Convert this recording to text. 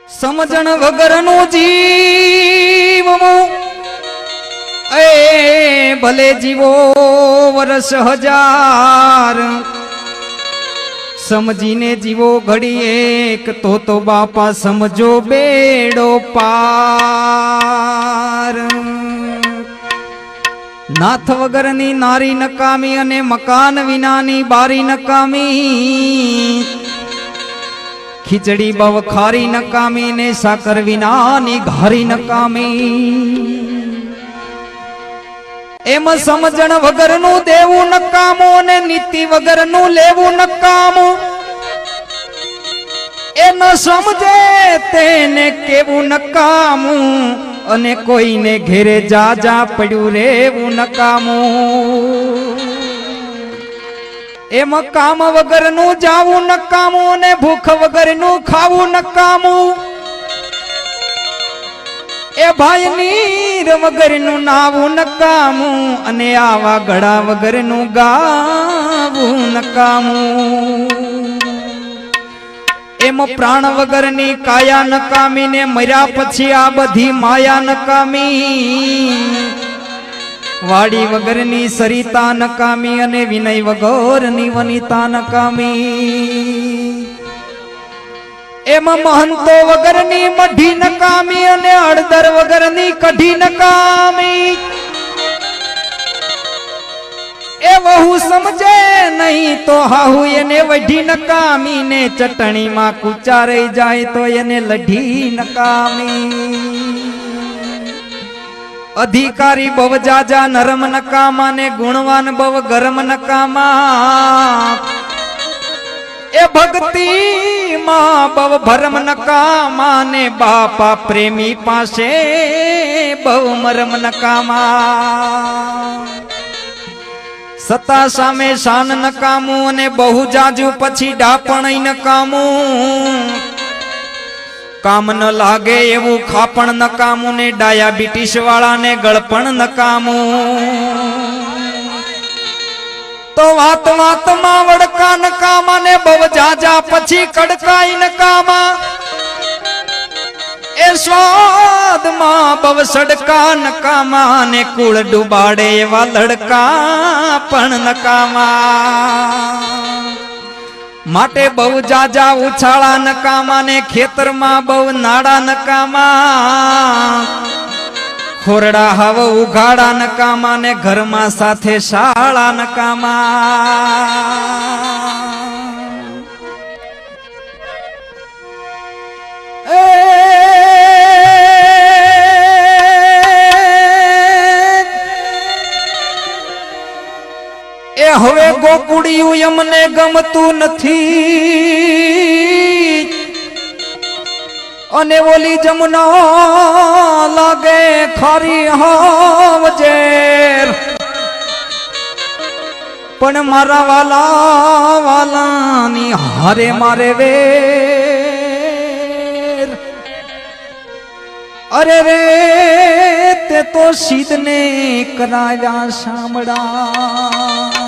સમજણ વગરનું જીવવું એ ભલે જીવો વર્ષ હજાર, સમજીને જીવો ઘડી એક તો બાપા સમજો બેડો પાર। નાથ વગરની નારી નકામી અને મકાન વિનાની બારી નકામી, ખીચડી બવ ખારી નકામી ને સાકર વિનાની ઘારી નકામી। એમ સમજણ વગરનું દેવું નકામું ને નીતિ વગરનું લેવું નકામું। એ ન સમજે તેને કેવું નકામું અને કોઈને ઘેરે જા જા પડ્યું રેવું નકામું। એમ કામ વગરનું જાવું નકામું ને ભૂખ વગરનું ખાવું નકામું। એ ભાઈ નીર વગરનું નાવું નકામું અને આવા ગળા વગરનું ગાવું નકામું। એમ પ્રાણ વગરની કાયા નકામી ને મર્યા પછી આ બધી માયા નકામી। વાડી વગરની સરિતા નકામી અને વિનય વગરની વનિતા નકામી। એમાં મહંતો વગરની મઢી નકામી અને હળદર વગરની કઢી નકામી। એ વહુ સમજે નહીં તો હાહુ એને વઢી નકામી ને ચટણીમાં કૂચા રહી જાય તો એને લઢી નકામી। અધિકારી બવ જાજા નરમ નકામા ને ગુણવાન બવ ગરમ નકામા। એ ભક્તિ માં બવ ભરમ નકામા ને બાપા પ્રેમી પાસે બવ મરમ નકામા। સત્તા સામે શાન નકામું અને બહુ જાજુ પછી ડાપણ નકામું। કામ ન લાગે એવું ખાપણ નકામું ને ડાયાબિટીસ વાળાને ગળપણ નકામું। તો વાત વાતમાં વડકા નકામા ને બવ જાજા પછી કડકાઈ નકામા। એ સ્વાદમાં બવ સડકા નકામા ને કુળ ડુબાડે એવા લડકા પણ નકામા। માટે બહુ જાજા ઉછાળા નકામા ને ખેતરમાં બહુ નાડા નકામા। ખોરડા હાવ ઉઘાડા નકામા ને ઘરમાં સાથે શાળા નકામા। એ હવે ગોકુડિયું એમને ગમતું નથી અને ઓલી જમુના લાગે ખારી હાવ ઝેર। પણ મારા વાલા વાલાની હારે મારે વેર। અરે રે તે તો સીધને કરાવ્યા શામળા।